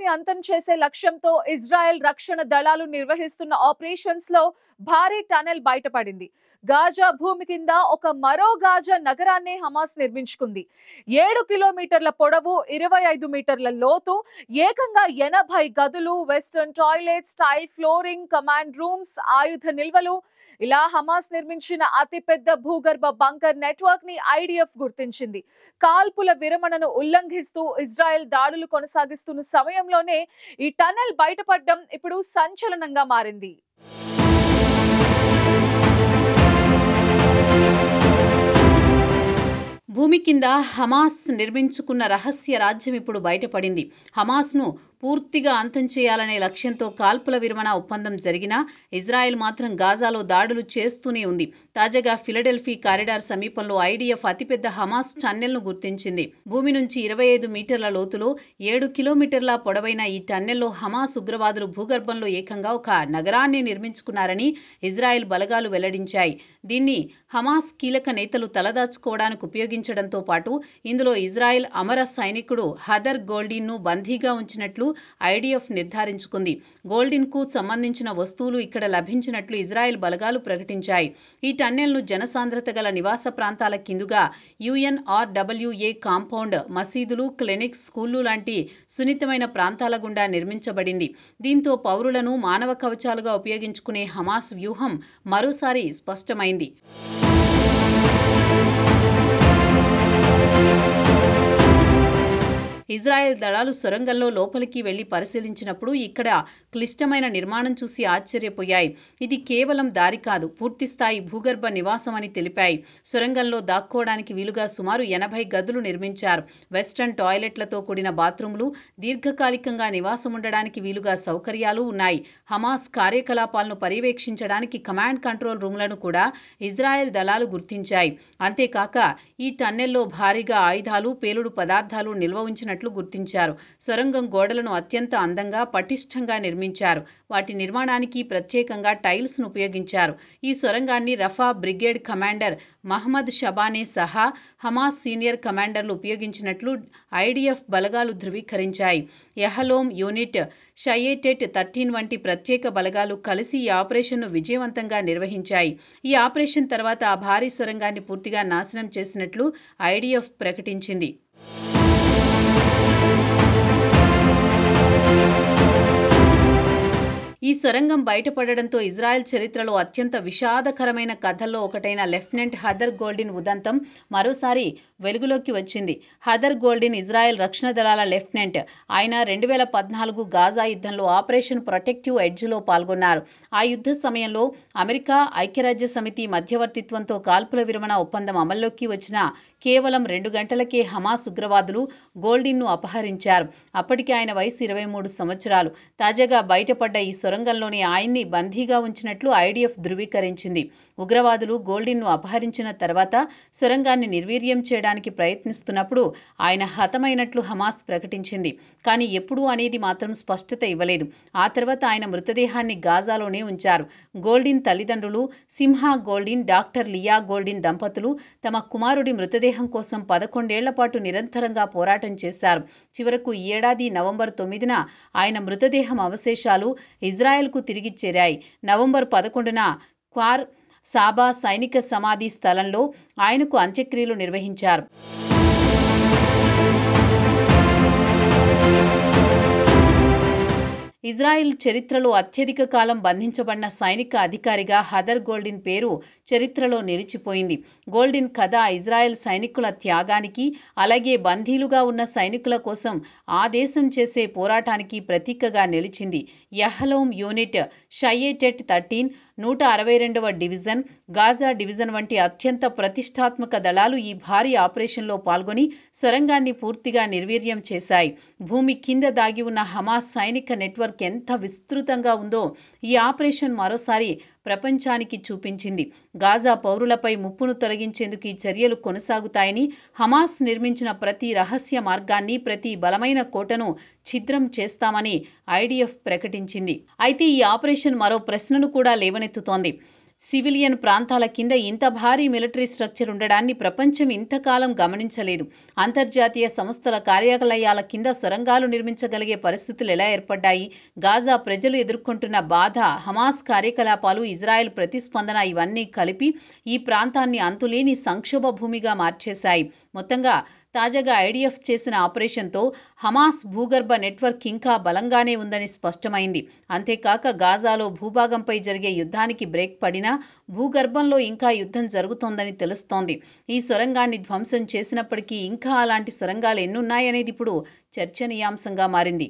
ని అంతం చేసే లక్ష్యంతో ఇజ్రాయెల్ రక్షణ దళాలు నిర్వహిస్తున్న ఆపరేషన్స్ లో భారీ టనెల్ బయటపడింది. గాజా భూమి కింద మరో గాజా నగరాన్ని హమాస్ నిర్మించుకుంది. 7 కిలోమీటర్ల పొడవు, 25 మీటర్ల లోతు, ఏకంగా 80 గదులు, western toilet, style flooring, command rooms, ఆయుధ నిల్వలు, ఇలా హమాస్ నిర్మించిన అతిపెద్ద భూగర్భ బంకర్ నెట్వర్క్ ని ఐడిఎఫ్ గుర్తించింది. కాల్పుల విరమణను ఉల్లంఘిస్తూ ఇజ్రాయెల్ దాడులు కొనసాగిస్తున్న సమయంలోనే ఈ టనెల్ బయటపడడం ఇప్పుడు సంచలనంగా మారింది. భూమి కింద హమాస్ నిర్మించుకున్న రహస్య రాజ్యం ఇప్పుడు బయటపడింది. హమాస్ను పూర్తిగా అంతం చేయాలనే లక్ష్యంతో కాల్పుల విరమణ ఒప్పందం జరిగినా ఇజ్రాయెల్ మాత్రం గాజాలో దాడులు చేస్తూనే ఉంది. తాజాగా ఫిలడెల్ఫీ కారిడార్ సమీపంలో ఐడిఎఫ్ అతిపెద్ద హమాస్ టన్నెల్ను గుర్తించింది. భూమి నుంచి 25 మీటర్ల లోతులో 7 కిలోమీటర్ల పొడవైన ఈ టన్నెల్లో హమాస్ ఉగ్రవాదులు భూగర్భంలో ఏకంగా ఒక నగరాన్ని నిర్మించుకున్నారని ఇజ్రాయెల్ బలగాలు వెల్లడించాయి. దీన్ని హమాస్ కీలక నేతలు తలదాచుకోవడానికి ఉపయోగించడంతో పాటు ఇందులో ఇజ్రాయెల్ అమర సైనికుడు హదర్ గోల్డిన్ను బందీగా ఉంచినట్లు ఐడిఎఫ్ నిర్ధారించుకుంది. గోల్డిన్కు సంబంధించిన వస్తువులు ఇక్కడ లభించినట్లు ఇజ్రాయెల్ బలగాలు ప్రకటించాయి. ఈ టన్నెల్ను జనసాంద్రత గల నివాస ప్రాంతాల కిందుగా UNRWA కాంపౌండ్, మసీదులు, క్లినిక్స్, స్కూళ్లు లాంటి సున్నితమైన ప్రాంతాల గుండా నిర్మించబడింది. దీంతో పౌరులను మానవ కవచాలుగా ఉపయోగించుకునే హమాస్ వ్యూహం మరోసారి స్పష్టమైంది. ఇజ్రాయెల్ దళాలు సొరంగంలో లోపలికి వెళ్లి పరిశీలించినప్పుడు ఇక్కడ క్లిష్టమైన నిర్మాణం చూసి ఆశ్చర్యపోయాయి. ఇది కేవలం దారి కాదు, పూర్తిస్థాయి భూగర్భ నివాసం అని తెలిపాయి. సొరంగంలో దాక్కోవడానికి వీలుగా సుమారు 80 గదులు నిర్మించారు. వెస్టర్న్ టాయిలెట్లతో కూడిన బాత్రూంలు, దీర్ఘకాలికంగా నివాసం ఉండడానికి వీలుగా సౌకర్యాలు ఉన్నాయి. హమాస్ కార్యకలాపాలను పర్యవేక్షించడానికి కమాండ్ కంట్రోల్ రూమ్లను కూడా ఇజ్రాయెల్ దళాలు గుర్తించాయి. అంతేకాక ఈ టన్నెల్లో భారీగా ఆయుధాలు, పేలుడు పదార్థాలు నిల్వ ఉంచినట్లు గుర్తించారు. సొరంగం గోడలను అత్యంత అందంగా, పటిష్టంగా నిర్మించారు. వాటి నిర్మాణానికి ప్రత్యేకంగా టైల్స్ ను ఉపయోగించారు. ఈ సొరంగాన్ని రఫా బ్రిగేడ్ కమాండర్ మహ్మద్ షబానే సహా హమాస్ సీనియర్ కమాండర్లు ఉపయోగించినట్లు ఐడిఎఫ్ బలగాలు ధృవీకరించాయి. యహలోమ్ యూనిట్, షయ్యేటెట్ 13 వంటి ప్రత్యేక బలగాలు కలిసి ఈ ఆపరేషన్ను విజయవంతంగా నిర్వహించాయి. ఈ ఆపరేషన్ తర్వాత ఆ భారీ సొరంగాన్ని పూర్తిగా నాశనం చేసినట్లు ఐడిఎఫ్ ప్రకటించింది. ఈ సొరంగం బయటపడడంతో ఇజ్రాయెల్ చరిత్రలో అత్యంత విషాదకరమైన కథల్లో ఒకటైన లెఫ్టినెంట్ హదర్ గోల్డిన్ ఉదంతం మరోసారి వెలుగులోకి వచ్చింది. హదర్ గోల్డిన్ ఇజ్రాయెల్ రక్షణ దళాల లెఫ్టినెంట్. ఆయన 2014 గాజా యుద్ధంలో ఆపరేషన్ ప్రొటెక్టివ్ ఎడ్జ్లో పాల్గొన్నారు. ఆ యుద్ధ సమయంలో అమెరికా, ఐక్యరాజ్య సమితి మధ్యవర్తిత్వంతో కాల్పుల విరమణ ఒప్పందం అమల్లోకి వచ్చిన కేవలం 2 గంటలకే హమాస్ ఉగ్రవాదులు గోల్డిన్ను అపహరించారు. అప్పటికి ఆయన వయసు 23 సంవత్సరాలు. తాజాగా బయటపడ్డ ఈ సొరంగంలోని ఆయన్ని బందీగా ఉంచినట్లు ఐడిఎఫ్ ధృవీకరించింది. ఉగ్రవాదులు గోల్డిన్ను అపహరించిన తర్వాత సొరంగాన్ని నిర్వీర్యం చేయడానికి ప్రయత్నిస్తున్నప్పుడు ఆయన హతమైనట్లు హమాస్ ప్రకటించింది. కానీ ఎప్పుడు అనేది మాత్రం స్పష్టత ఇవ్వలేదు. ఆ తర్వాత ఆయన మృతదేహాన్ని గాజాలోనే ఉంచారు. గోల్డిన్ తల్లిదండ్రులు సింహా గోల్డిన్, డాక్టర్ లియా గోల్డిన్ దంపతులు తమ కుమారుడి మృతదేహం కోసం 11 ఏళ్ల పాటు నిరంతరంగా పోరాటం చేశారు. చివరకు ఈ ఏడాది నవంబర్ 9న ఆయన మృతదేహం అవశేషాలు ఇజ్రాయెల్కు తిరిగి చేరాయి. నవంబర్ 11న క్వార్ సాబా సైనిక సమాధి స్థలంలో ఆయనకు అంత్యక్రియలు నిర్వహించారు. ఇజ్రాయెల్ చరిత్రలో అత్యధిక కాలం బంధించబడిన సైనిక అధికారిగా హదర్ గోల్డిన్ పేరు చరిత్రలో నిలిచిపోయింది. గోల్డిన్ కథ ఇజ్రాయెల్ సైనికుల త్యాగానికి, అలాగే బందీలుగా ఉన్న సైనికుల కోసం ఆ దేశం చేసే పోరాటానికి ప్రతీకగా నిలిచింది. యహలోమ్ యూనిట్, షయ్యేటెట్ 13, 162వ డివిజన్, గాజా డివిజన్ వంటి అత్యంత ప్రతిష్టాత్మక దళాలు ఈ భారీ ఆపరేషన్లో పాల్గొని సొరంగాన్ని పూర్తిగా నిర్వీర్యం చేశాయి. భూమి కింద దాగి ఉన్న హమాస్ సైనిక నెట్వర్క్ ఎంత విస్తృతంగా ఉందో ఈ ఆపరేషన్ మరోసారి ప్రపంచానికి చూపించింది. గాజా పౌరులపై ముప్పును తొలగించేందుకు ఈ చర్యలు కొనసాగుతాయని, హమాస్ నిర్మించిన ప్రతి రహస్య మార్గాన్ని, ప్రతి బలమైన కోటను ఛిద్రం చేస్తామని ఐడిఎఫ్ ప్రకటించింది. అయితే ఈ ఆపరేషన్ మరో ప్రశ్నను కూడా లేవనెత్తుతోంది. సివిలియన్ ప్రాంతాల కింద ఇంత భారీ మిలిటరీ స్ట్రక్చర్ ఉండడాన్ని ప్రపంచం ఇంతకాలం గమనించలేదు. అంతర్జాతీయ సంస్థల కార్యాలయాల కింద సొరంగాలు నిర్మించగలిగే పరిస్థితులు ఎలా ఏర్పడ్డాయి? గాజా ప్రజలు ఎదుర్కొంటున్న బాధ, హమాస్ కార్యకలాపాలు, ఇజ్రాయెల్ ప్రతిస్పందన ఇవన్నీ కలిపి ఈ ప్రాంతాన్ని అంతులేని సంక్షోభ భూమిగా మార్చేశాయి. మొత్తంగా తాజాగా ఐడిఎఫ్ చేసిన ఆపరేషన్తో హమాస్ భూగర్భ నెట్వర్క్ ఇంకా బలంగానే ఉందని స్పష్టమైంది. అంతేకాక గాజాలో భూభాగంపై జరిగే యుద్ధానికి బ్రేక్ పడినా భూగర్భంలో ఇంకా యుద్ధం జరుగుతోందని తెలుస్తోంది. ఈ సొరంగాన్ని ధ్వంసం చేసినప్పటికీ ఇంకా అలాంటి సొరంగాలు ఎన్నున్నాయనేది ఇప్పుడు చర్చనీయాంశంగా మారింది.